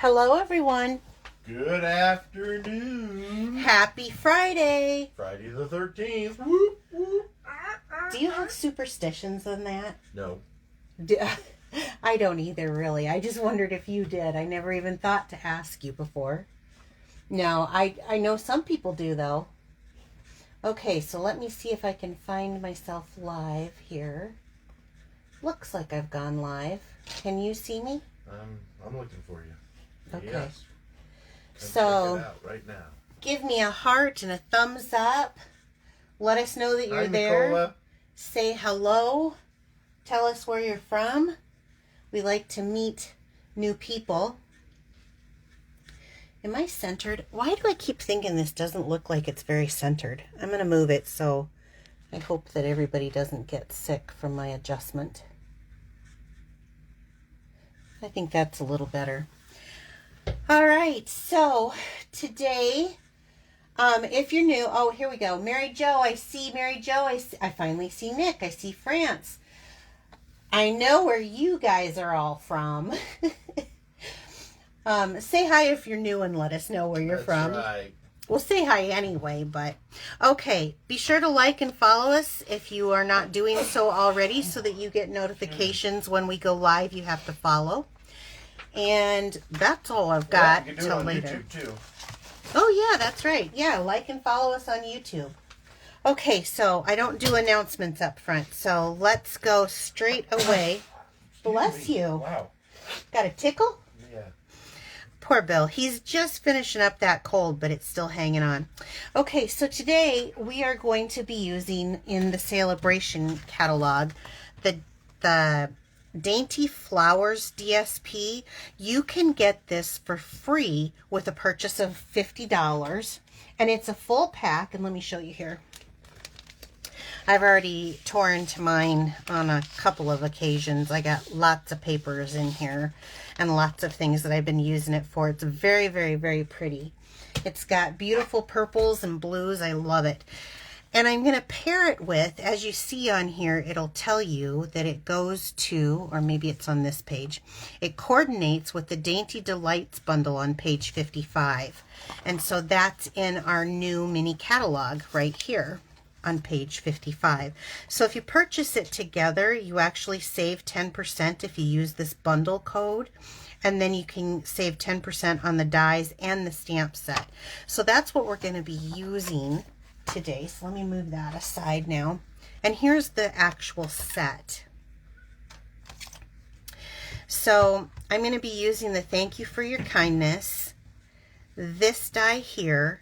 Hello, everyone. Good afternoon. Happy Friday. Friday the 13th. Whoop, whoop. Do you have superstitions in that? No. I don't either, really. I just wondered if you did. I never even thought to ask you before. No, I know some people do, though. Okay, so let me see if I can find myself live here. Looks like I've gone live. Can you see me? I'm looking for you. Okay. Yes. So, check it out right now. Give me a heart and a thumbs up. Let us know that you're Hi, there. Nicola. Say hello. Tell us where you're from. We like to meet new people. Am I centered? Why do I keep thinking this doesn't look like it's very centered? I'm going to move it so I hope that everybody doesn't get sick from my adjustment. I think that's a little better. All right, so today, if you're new, oh, here we go. Mary Jo, I see Mary Jo. I finally see Nick. I see France. I know where you guys are all from. Say hi if you're new and let us know where you're from. That's right. We'll say hi anyway, but okay. Be sure to like and follow us if you are not doing so already so that you get notifications when we go live. You have to follow. And that's all I've got till later. YouTube too. Oh, yeah, that's right. Yeah, like and follow us on YouTube. Okay, so I don't do announcements up front, so let's go straight away. Bless you. Wow. Got a tickle? Yeah. Poor Bill. He's just finishing up that cold, but it's still hanging on. Okay, so today we are going to be using in the Celebration catalog the Dainty Flowers DSP. You can get this for free with a purchase of $50, and it's a full pack. And let me show you here. I've already torn to mine on a couple of occasions. I got lots of papers in here and lots of things that I've been using it for. It's very, very, very pretty. It's got beautiful purples and blues. I love it. And I'm going to pair it with, as you see on here, it'll tell you that it goes to, or maybe it's on this page, it coordinates with the Dainty Delights Bundle on page 55. And so that's in our new mini catalog right here on page 55. So if you purchase it together, you actually save 10% if you use this bundle code. And then you can save 10% on the dies and the stamp set. So that's what we're going to be using today. So let me move that aside now. And here's the actual set. So I'm going to be using the Thank You for Your Kindness, this die here,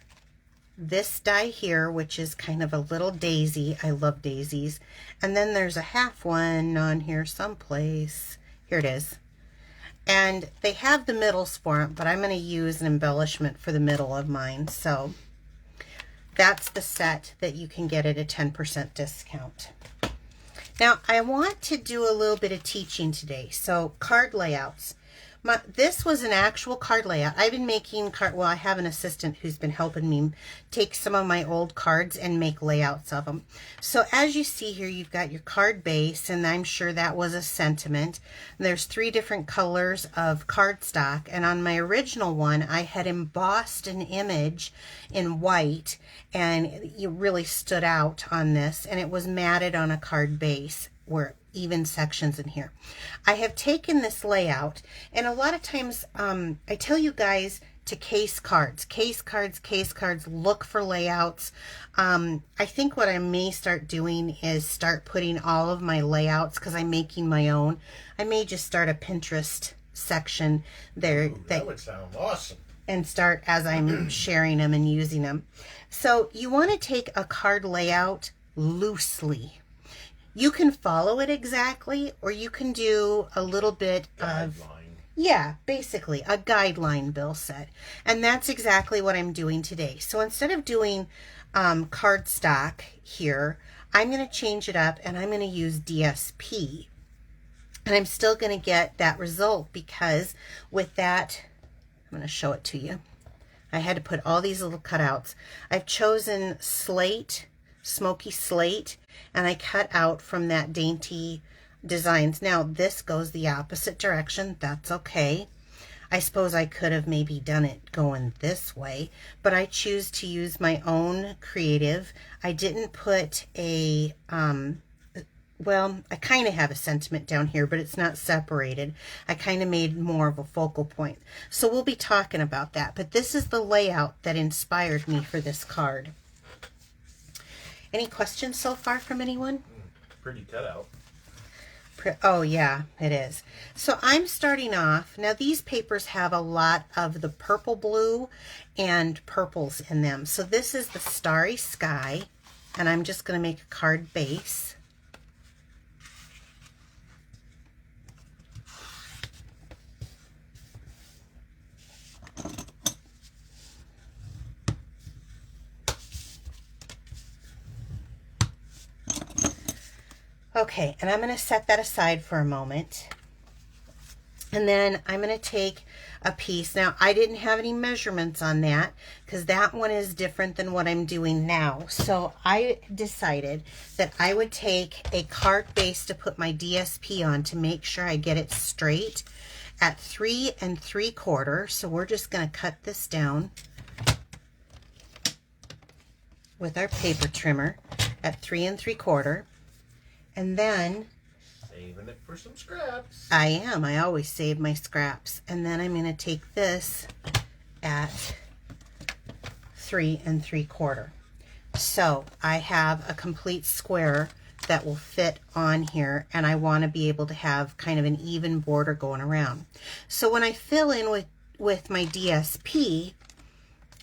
this die here, which is kind of a little daisy. I love daisies. And then there's a half one on here someplace. Here it is. And they have the middles for it, but I'm going to use an embellishment for the middle of mine. So that's the set that you can get at a 10% discount. Now, I want to do a little bit of teaching today. So, card layouts. This was an actual card layout. I've been making well, I have an assistant who's been helping me take some of my old cards and make layouts of them. So as you see here, you've got your card base, and I'm sure that was a sentiment. There's 3 different colors of cardstock, and on my original one, I had embossed an image in white, and it really stood out on this, and it was matted on a card base where even sections in here. I have taken this layout, and a lot of times I tell you guys to case cards, look for layouts. I think what I may start doing is start putting all of my layouts, because I'm making my own. I may just start a Pinterest section there. Ooh, that would sound awesome. And start as I'm sharing them and using them. So you want to take a card layout loosely. You can follow it exactly, or you can do a little bit of, yeah, basically a guideline, Bill said. And that's exactly what I'm doing today. So instead of doing cardstock here, I'm going to change it up, and I'm going to use DSP. And I'm still going to get that result, because with that, I'm going to show it to you. I had to put all these little cutouts. I've chosen slate, smoky slate, and I cut out from that Dainty Designs. Now this goes the opposite direction. That's okay. I suppose I could have maybe done it going this way, but I choose to use my own creative. I didn't put a, well, I kind of have a sentiment down here, but it's not separated. I kind of made more of a focal point. So we'll be talking about that, but this is the layout that inspired me for this card. Any questions so far from anyone? Pretty cutout. Oh yeah, it is. So I'm starting off, now these papers have a lot of the purple blue and purples in them. So this is the Starry Sky, and I'm just going to make a card base. Okay, and I'm going to set that aside for a moment. And then I'm going to take a piece. Now, I didn't have any measurements on that because that one is different than what I'm doing now. So I decided that I would take a card base to put my DSP on to make sure I get it straight at 3 3/4. So we're just going to cut this down with our paper trimmer at 3 3/4. And then saving it for some scraps. I am. I always save my scraps. And then I'm going to take this at 3 3/4. So I have a complete square that will fit on here, and I want to be able to have kind of an even border going around. So when I fill in with my DSP,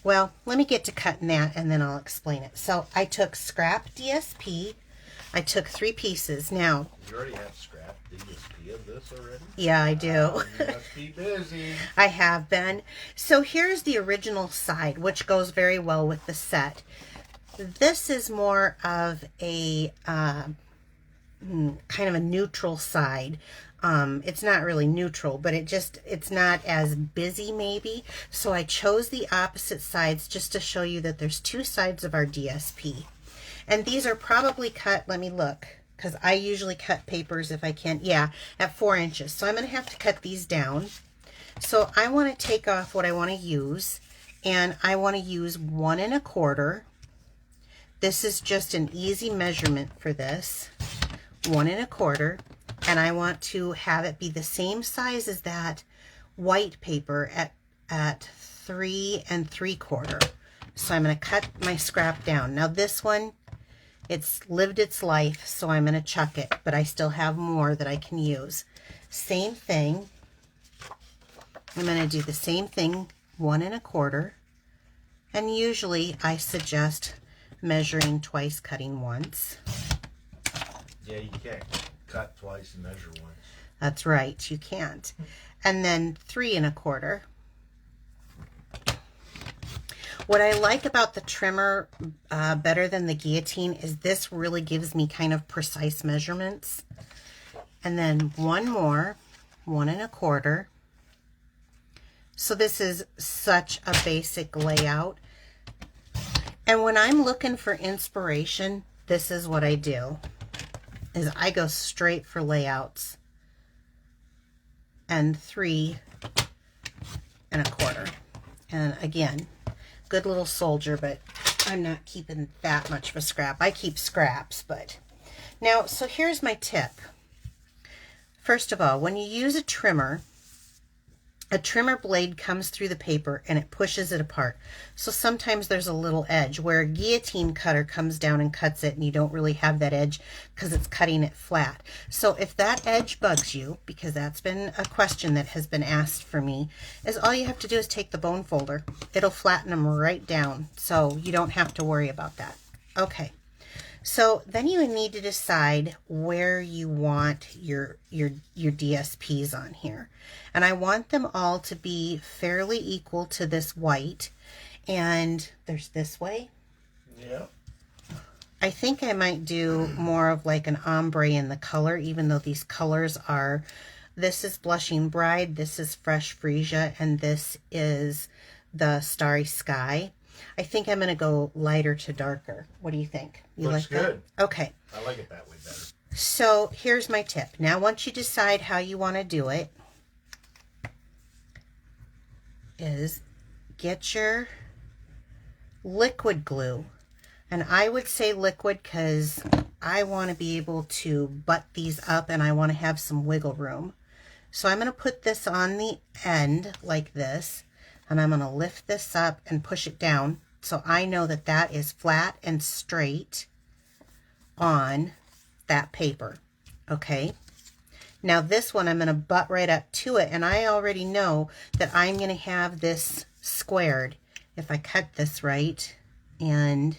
well, let me get to cutting that and then I'll explain it. So I took scrap DSP. I took 3 pieces. Now, you already have scrap DSP of this already? Yeah, I do. You must be busy. I have been. So here's the original side, which goes very well with the set. This is more of a kind of a neutral side. It's not really neutral, but it's not as busy maybe. So I chose the opposite sides just to show you that there's 2 sides of our DSP. And these are probably cut, let me look, because I usually cut papers if I can, yeah, at 4 inches. So I'm going to have to cut these down. So I want to take off what I want to use, and I want to use 1 1/4. This is just an easy measurement for this, 1 1/4, and I want to have it be the same size as that white paper at 3 3/4. So I'm going to cut my scrap down. Now this one, it's lived its life, so I'm going to chuck it, but I still have more that I can use. Same thing. I'm going to do the same thing, 1 1/4. And usually I suggest measuring twice, cutting once. Yeah, you can't cut twice and measure once. That's right, you can't. And then 3 1/4. What I like about the trimmer better than the guillotine is this really gives me kind of precise measurements. And then one more, 1 1/4. So this is such a basic layout. And when I'm looking for inspiration, this is what I do, is I go straight for layouts. And 3 1/4. And again, good little soldier, but I'm not keeping that much of a scrap. I keep scraps, but now, so here's my tip. First of all, when you use a trimmer blade comes through the paper and it pushes it apart. So sometimes there's a little edge where a guillotine cutter comes down and cuts it, and you don't really have that edge because it's cutting it flat. So if that edge bugs you, because that's been a question that has been asked for me, is all you have to do is take the bone folder. It'll flatten them right down, so you don't have to worry about that. Okay. So then you need to decide where you want your DSPs on here. And I want them all to be fairly equal to this white. And there's this way. Yeah. I think I might do more of like an ombre in the color, even though these colors are, this is Blushing Bride, this is Fresh Freesia, and this is the Starry Sky. I think I'm going to go lighter to darker. What do you think? You Looks like that? good. Okay. I like it that way better. So here's my tip. Now once you decide how you want to do it, is get your liquid glue. And I would say liquid because I want to be able to butt these up and I want to have some wiggle room. So I'm going to put this on the end like this, and I'm going to lift this up and push it down so I know that that is flat and straight on that paper. Okay. Now this one I'm going to butt right up to it, and I already know that I'm going to have this squared if I cut this right. And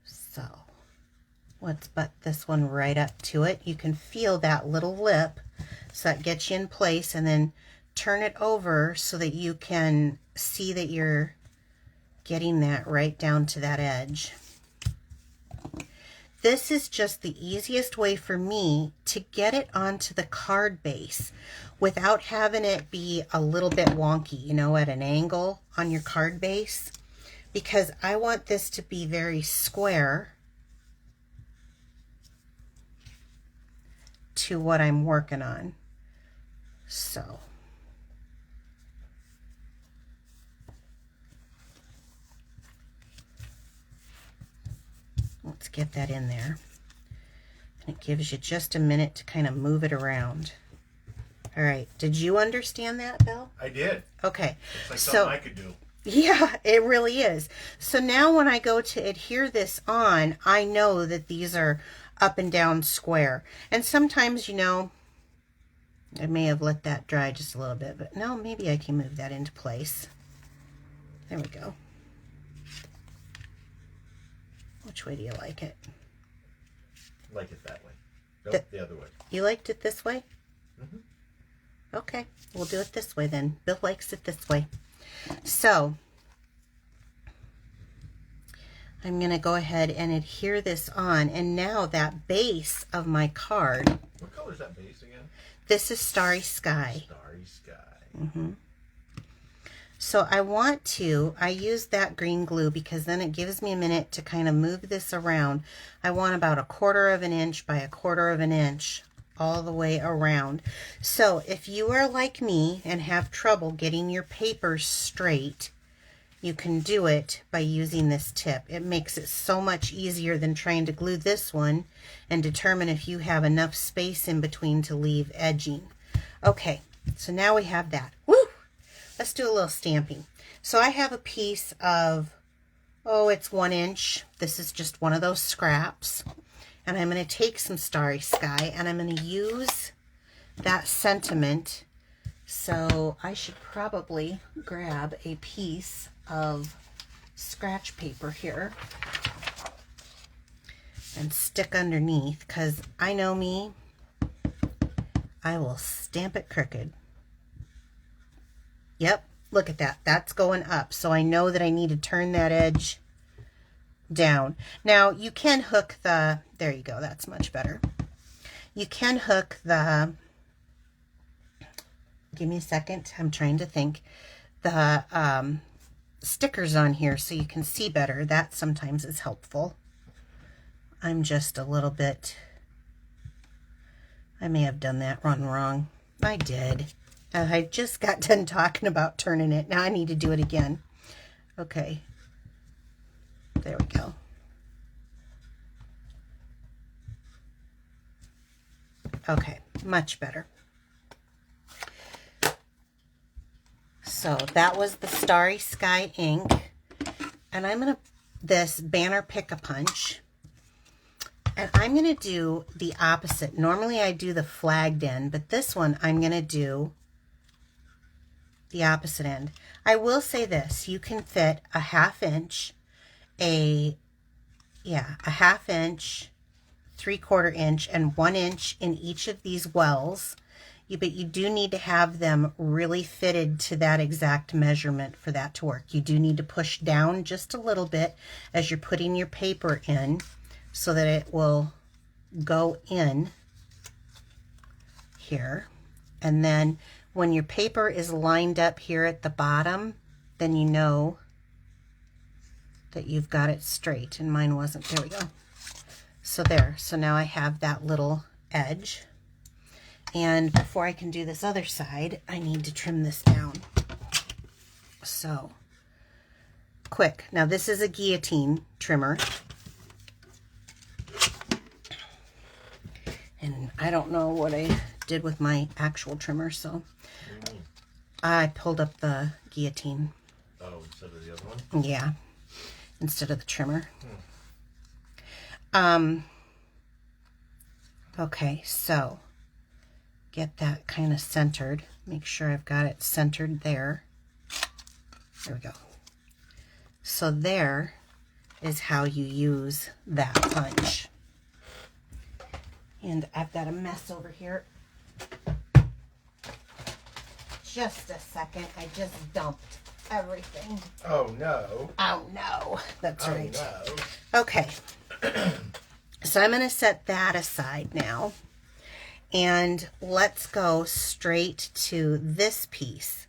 so let's butt this one right up to it. You can feel that little lip, so that gets you in place, and then turn it over so that you can see that you're getting that right down to that edge. This is just the easiest way for me to get it onto the card base without having it be a little bit wonky, you know, at an angle on your card base, because I want this to be very square to what I'm working on. So let's get that in there. And it gives you just a minute to kind of move it around. All right. Did you understand that, Bill? I did. Okay. It's like something I could do. Yeah, it really is. So now when I go to adhere this on, I know that these are up and down square. And sometimes, you know, I may have let that dry just a little bit, but no, maybe I can move that into place. There we go. Which way do you like it? I like it that way. Nope, the other way. You liked it this way? Mm-hmm. Okay, we'll do it this way then. Bill likes it this way. So I'm going to go ahead and adhere this on. And now that base of my card. What color is that base again? This is Starry Sky. Starry Sky. Mm-hmm. So I use that green glue because then it gives me a minute to kind of move this around. I want about 1/4 of an inch by 1/4 of an inch all the way around. So if you are like me and have trouble getting your papers straight, you can do it by using this tip. It makes it so much easier than trying to glue this one and determine if you have enough space in between to leave edging. Okay, so now we have that. Woo! Let's do a little stamping. So I have a piece of, it's 1 inch. This is just one of those scraps. And I'm going to take some Starry Sky and I'm going to use that sentiment. So I should probably grab a piece of scratch paper here and stick underneath, because I know me, I will stamp it crooked. Yep, look at that. That's going up. So I know that I need to turn that edge down. Now you can hook the, there you go, that's much better. You can hook the, give me a second, I'm trying to think, the stickers on here so you can see better. That sometimes is helpful. I'm just a little bit, I may have done that one wrong. I did. I just got done talking about turning it. Now I need to do it again. Okay. There we go. Okay, much better. So that was the Starry Sky ink. And I'm going to, this Banner Pick-a-Punch. And I'm going to do the opposite. Normally I do the flagged end, but this one I'm going to do the opposite end. I will say this, you can fit a 1/2 inch, a 1/2 inch, 3/4 inch, and 1 inch in each of these wells. But you do need to have them really fitted to that exact measurement for that to work. You do need to push down just a little bit as you're putting your paper in so that it will go in here. And then when your paper is lined up here at the bottom, then you know that you've got it straight. And mine wasn't. There we go. So there, so now I have that little edge. And before I can do this other side, I need to trim this down. So, quick. Now this is a guillotine trimmer. And I don't know what I did with my actual trimmer, so I pulled up the guillotine. Oh, instead of the other one? Yeah, instead of the trimmer. Okay, so get that kind of centered. Make sure I've got it centered there. There we go. So there is how you use that punch. And I've got a mess over here. Just a second. I just dumped everything. Oh, no. Oh, no. That's right. No. Okay. So I'm going to set that aside now. And let's go straight to this piece.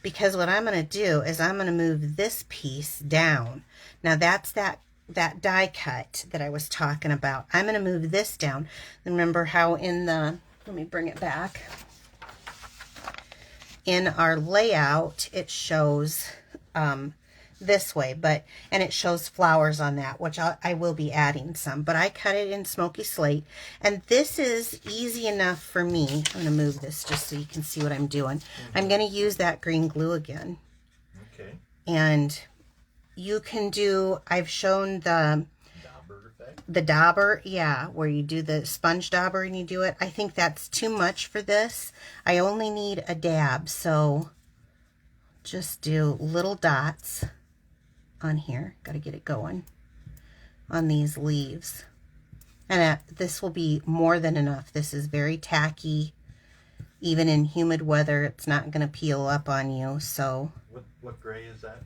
Because what I'm going to do is I'm going to move this piece down. Now that's that die cut that I was talking about. I'm going to move this down. Remember how in the, let me bring it back. In our layout, it shows this way, and it shows flowers on that, which I will be adding some, but I cut it in smoky slate, and this is easy enough for me. I'm going to move this just so you can see what I'm doing. I'm going to use that green glue again. Okay. And you can do, I've shown the Dauber effect? The dauber, yeah, where you do the sponge dauber and you do it. I think that's too much for this. I only need a dab, so just do little dots on here. Got to get it going on these leaves. And this will be more than enough. This is very tacky. Even in humid weather, it's not going to peel up on you. So What gray is that?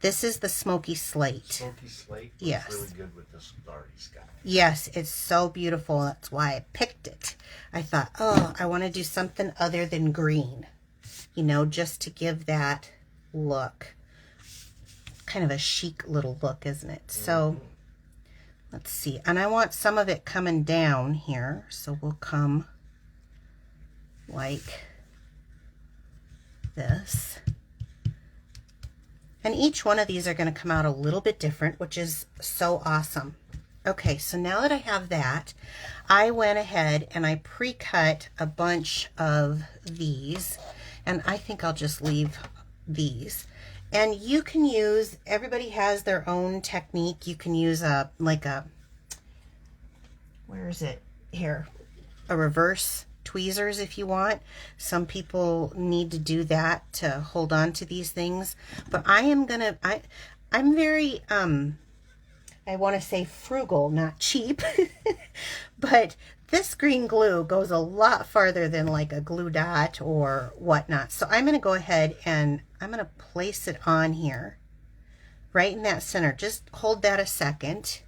this is the smoky slate. Smoky slate? Looks Yes. really good with the starry sky. Yes, it's so beautiful. That's why I picked it. I thought, oh, I want to do something other than green. You know, just to give that look. Kind of a chic little look, isn't it? So, let's see. And I want some of it coming down here. So we'll come like this. And each one of these are going to come out a little bit different, which is so awesome. Okay, so now that I have that, I went ahead and I pre-cut a bunch of these. And I think I'll just leave these. And you can use, everybody has their own technique. You can use where is it? Here, a reverse tweezers if you want. Some people need to do that to hold on to these things. But I'm very, I want to say frugal, not cheap. But this green glue goes a lot farther than like a glue dot or whatnot. So I'm going to go ahead and I'm going to place it on here, right in that center. Just hold that a second.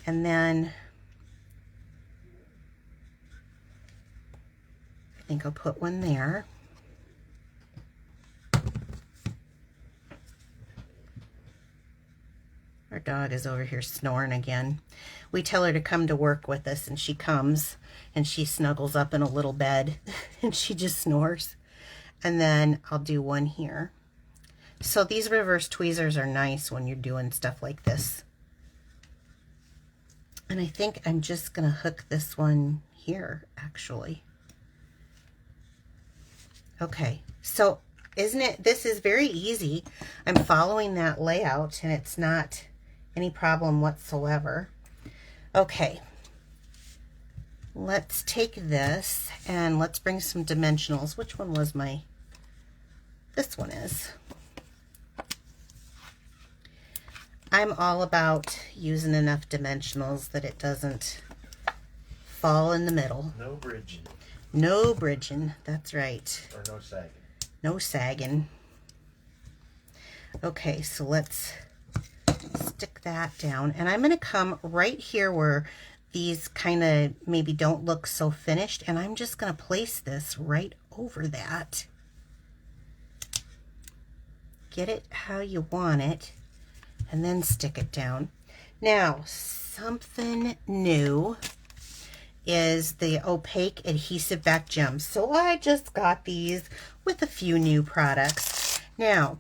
And then I think I'll put one there. Our dog is over here snoring again. We tell her to come to work with us, and she comes, and she snuggles up in a little bed, and she just snores. And then I'll do one here. So these reverse tweezers are nice when you're doing stuff like this. And I think I'm just going to hook this one here, actually. Okay, so isn't it, this is very easy. I'm following that layout, and it's not any problem whatsoever. Okay, let's take this and let's bring some dimensionals. Which one was my, this one is. I'm all about using enough dimensionals that it doesn't fall in the middle. No bridging. No bridging, that's right. Or no sagging. No sagging. Okay, so let's stick that down. And I'm going to come right here where these kind of maybe don't look so finished. And I'm just going to place this right over that. Get it how you want it. And then stick it down. Now, something new is the opaque adhesive back gems. So I just got these with a few new products. Now,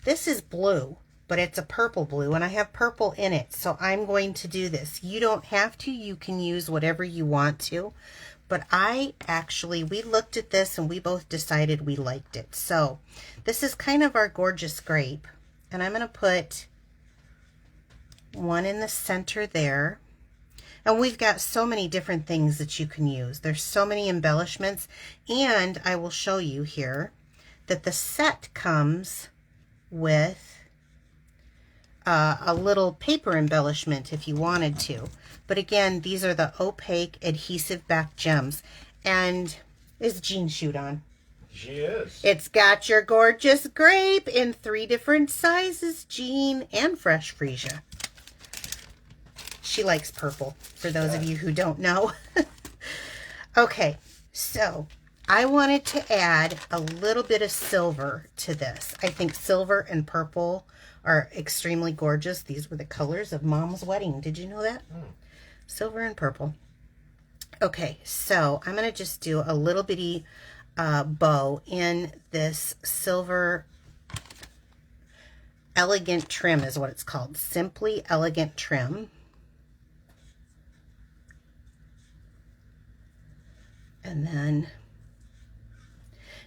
this is blue, but it's a purple blue, and I have purple in it, so I'm going to do this. You don't have to. You can use whatever you want to, but we looked at this and we both decided we liked it. So this is kind of our gorgeous grape, and I'm going to put one in the center there. And we've got so many different things that you can use. There's so many embellishments, and I will show you here that the set comes with a little paper embellishment if you wanted to. But again, these are the opaque adhesive back gems. And is Jean shoot on? She is. It's got your gorgeous grape in 3 different sizes, Jean, and fresh freesia. She likes purple, for those of you who don't know. Okay, so I wanted to add a little bit of silver to this. I think silver and purple are extremely gorgeous. These were the colors of Mom's wedding. Did you know that? Silver and purple. Okay, so I'm going to just do a little bitty bow in this silver elegant trim is what it's called. Simply Elegant Trim. And then,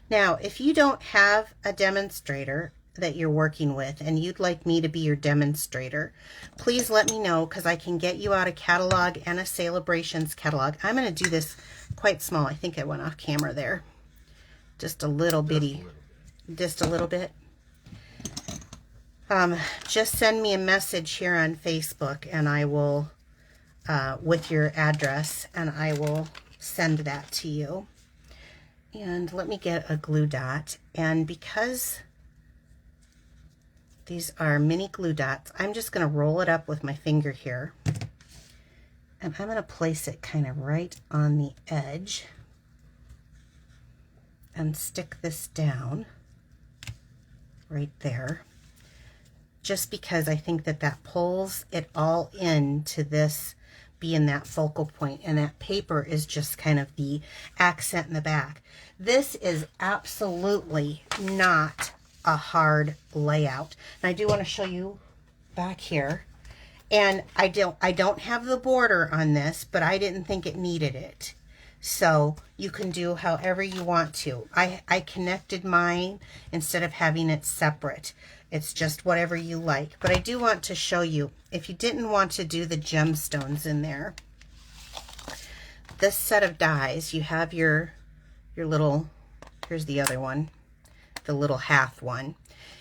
now if you don't have a demonstrator that you're working with and you'd like me to be your demonstrator, please let me know, because I can get you out a catalog and a Celebrations catalog. I'm going to do this quite small. I think I went off camera there. Just a little bitty, just a little bit. Just send me a message here on Facebook and I will, with your address, and I will send that to you. And let me get a glue dot, and because these are mini glue dots, I'm just going to roll it up with my finger here, and I'm going to place it kind of right on the edge and stick this down right there, just because I think that that pulls it all into this being that focal point, and that paper is just kind of the accent in the back. This is absolutely not a hard layout, and I do want to show you back here. And I don't have the border on this, but I didn't think it needed it, so you can do however you want to. I connected mine instead of having it separate. It's just whatever you like. But I do want to show you, if you didn't want to do the gemstones in there, this set of dies, you have your little, here's the other one, the little half one.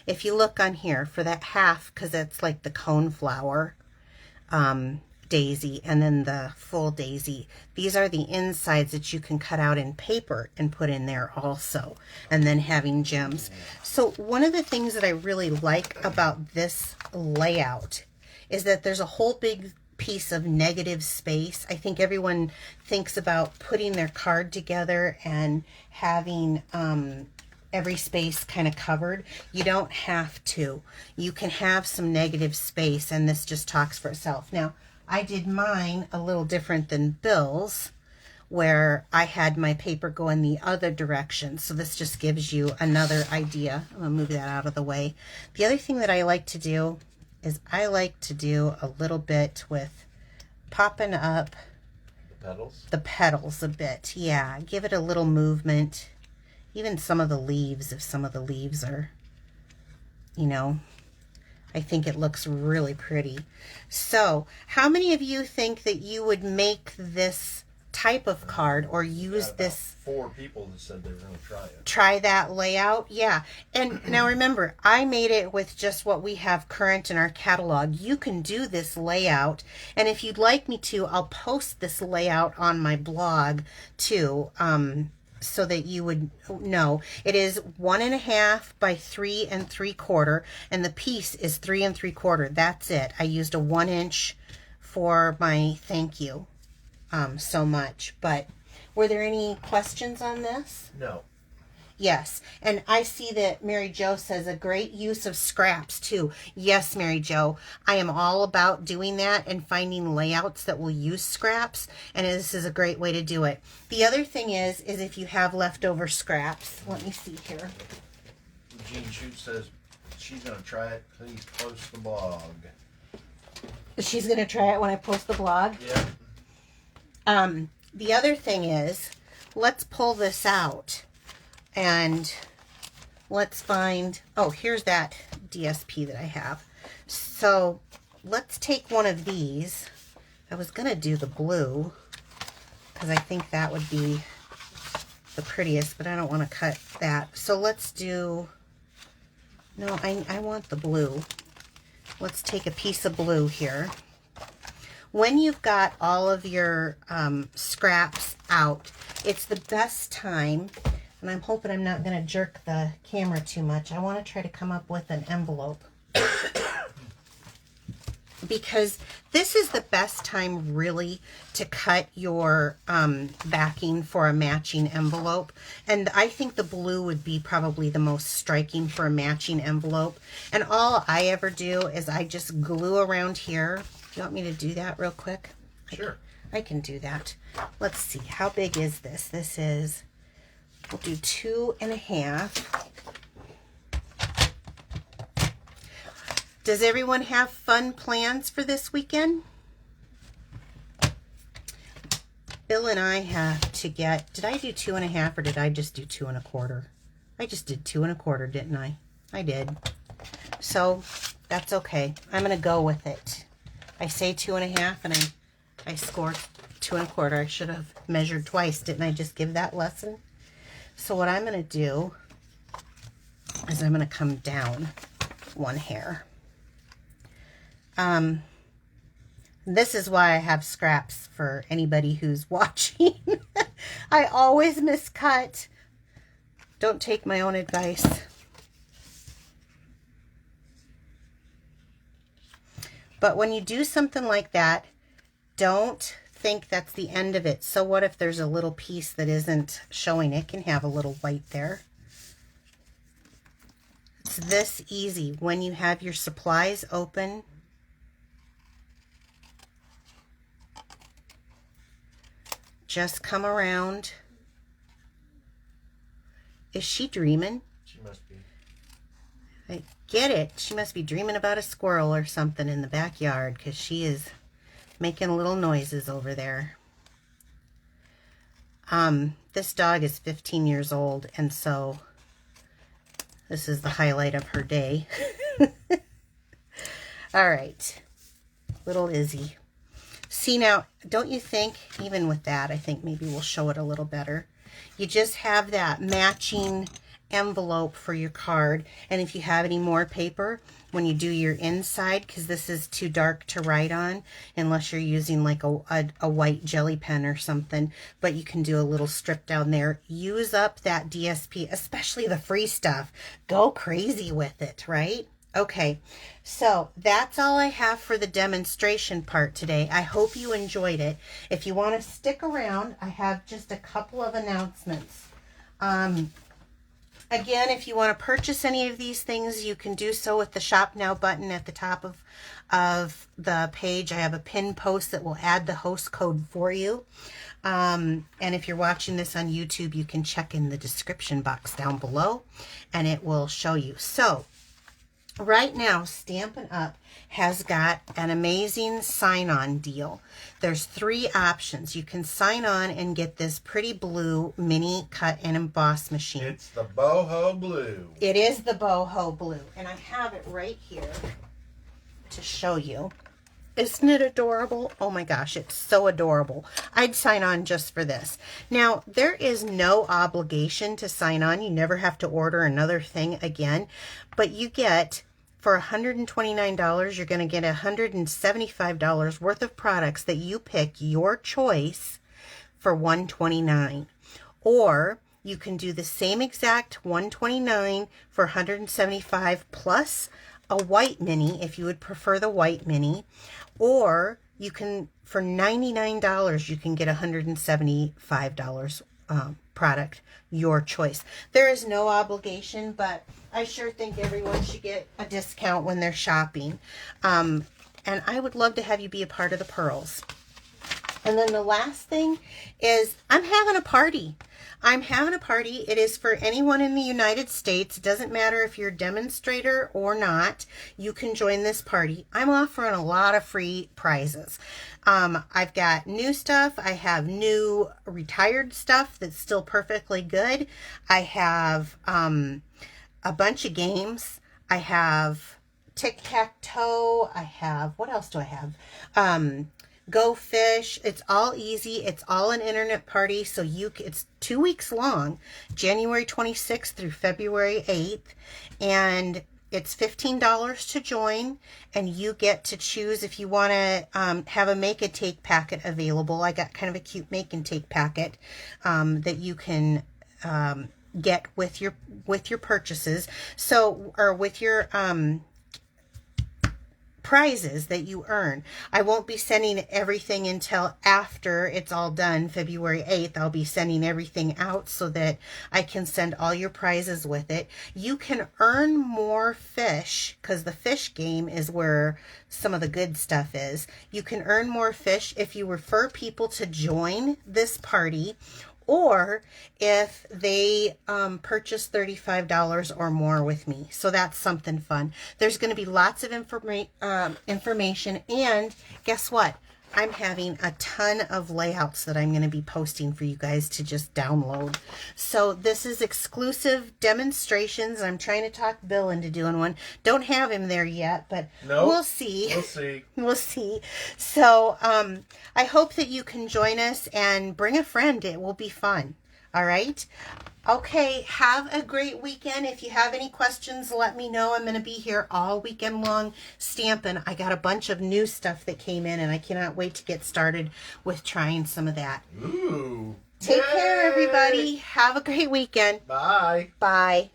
If you look on here for that half, because that's like the cone flower daisy, and then the full daisy, these are the insides that you can cut out in paper and put in there also, and then having gems. So one of the things that I really like about this layout is that there's a whole big piece of negative space. I think everyone thinks about putting their card together and having every space kind of covered. You don't have to. You can have some negative space, and this just talks for itself. Now, I did mine a little different than Bill's, where I had my paper go in the other direction. So this just gives you another idea. I'm going to move that out of the way. The other thing that I like to do is I like to do a little bit with popping up the petals a bit. Yeah, give it a little movement. Even some of the leaves, if some of the leaves are, you know, I think it looks really pretty. So how many of you think that you would make this type of card or use this? 4 people that said they were going to try it. Try that layout? Yeah. And now remember, I made it with just what we have current in our catalog. You can do this layout, and if you'd like me to, I'll post this layout on my blog too, so that you would know. It is 1.5 by 3 3/4, and the piece is 3 3/4. That's it. I used a 1 inch for my thank you so much. But were there any questions on this? No. Yes. And I see that Mary Jo says a great use of scraps too. Yes, Mary Jo. I am all about doing that and finding layouts that will use scraps. And this is a great way to do it. The other thing is if you have leftover scraps, let me see here. Jean Shoot says she's going to try it. Please post the blog. She's going to try it when I post the blog? Yeah. The other thing is, let's pull this out. And let's find, oh, here's that DSP that I have. So let's take one of these. I was going to do the blue because I think that would be the prettiest, but I don't want to cut that. So let's do, no, I want the blue. Let's take a piece of blue here. When you've got all of your scraps out, it's the best time. And I'm hoping I'm not going to jerk the camera too much. I want to try to come up with an envelope. Because this is the best time really to cut your backing for a matching envelope. And I think the blue would be probably the most striking for a matching envelope. And all I ever do is I just glue around here. Do you want me to do that real quick? Sure. I can do that. Let's see. How big is this? This is... We'll do 2.5. Does everyone have fun plans for this weekend? Bill and I have to get, did I do 2.5 or did I just do 2.25? I just did 2.25, didn't I? I did. So that's okay. I'm going to go with it. I say 2.5 and I scored 2.25. I should have measured twice. Didn't I just give that lesson? So what I'm going to do is I'm going to come down one hair. This is why I have scraps for anybody who's watching. I always miscut. Don't take my own advice. But when you do something like that, don't think that's the end of it. So what if there's a little piece that isn't showing? It can have a little white there. It's this easy when you have your supplies open. Just come around. Is she dreaming? She must be. I get it. She must be dreaming about a squirrel or something in the backyard because she is making little noises over there. This dog is 15 years old, and so this is the highlight of her day. All right, little Izzy. See now, don't you think, even with that, I think maybe we'll show it a little better. You just have that matching envelope for your card, and if you have any more paper, when you do your inside, because this is too dark to write on unless you're using like a white jelly pen or something, but you can do a little strip down there. Use up that DSP, especially the free stuff. Go crazy with it, right? Okay, so that's all I have for the demonstration part today. I hope you enjoyed it. If you want to stick around, I have just a couple of announcements. Again, if you want to purchase any of these things, you can do so with the Shop Now button at the top of the page. I have a pin post that will add the host code for you. And if you're watching this on YouTube, you can check in the description box down below, and it will show you. So, right now, Stampin' Up! Has got an amazing sign-on deal. There's 3 options. You can sign on and get this pretty blue mini cut and emboss machine. It's the boho blue. It is the boho blue, and I have it right here to show you. Isn't it adorable? Oh my gosh, it's so adorable. I'd sign on just for this. Now, there is no obligation to sign on. You never have to order another thing again, but you get, for $129, you're going to get $175 worth of products that you pick your choice for $129. Or you can do the same exact $129 for $175 plus a white mini if you would prefer the white mini. Or you can, for $99, you can get $175 product, your choice. There is no obligation, but I sure think everyone should get a discount when they're shopping. And I would love to have you be a part of the pearls. And then the last thing is I'm having a party. I'm having a party. It is for anyone in the United States. It doesn't matter if you're a demonstrator or not. You can join this party. I'm offering a lot of free prizes. I've got new stuff. I have new retired stuff that's still perfectly good. I have a bunch of games. I have tic-tac-toe. I have, what else do I have? Go Fish. It's all easy. It's all an internet party. So it's 2 weeks long, January 26th through February 8th. And it's $15 to join, and you get to choose if you want to have a make and take packet available. I got kind of a cute make and take packet that you can get with your purchases. So, or with your prizes that you earn. I won't be sending everything until after it's all done, February 8th. I'll be sending everything out so that I can send all your prizes with it. You can earn more fish, because the fish game is where some of the good stuff is. You can earn more fish if you refer people to join this party, or if they purchase $35 or more with me. So that's something fun. There's going to be lots of information. And guess what? I'm having a ton of layouts that I'm going to be posting for you guys to just download. So this is exclusive demonstrations. I'm trying to talk Bill into doing one. Don't have him there yet, but we'll see. We'll see. We'll see. So I hope that you can join us and bring a friend. It will be fun. All right. Okay, have a great weekend. If you have any questions, let me know. I'm going to be here all weekend long stamping. I got a bunch of new stuff that came in, and I cannot wait to get started with trying some of that. Ooh. Take care, everybody. Have a great weekend. Bye. Bye.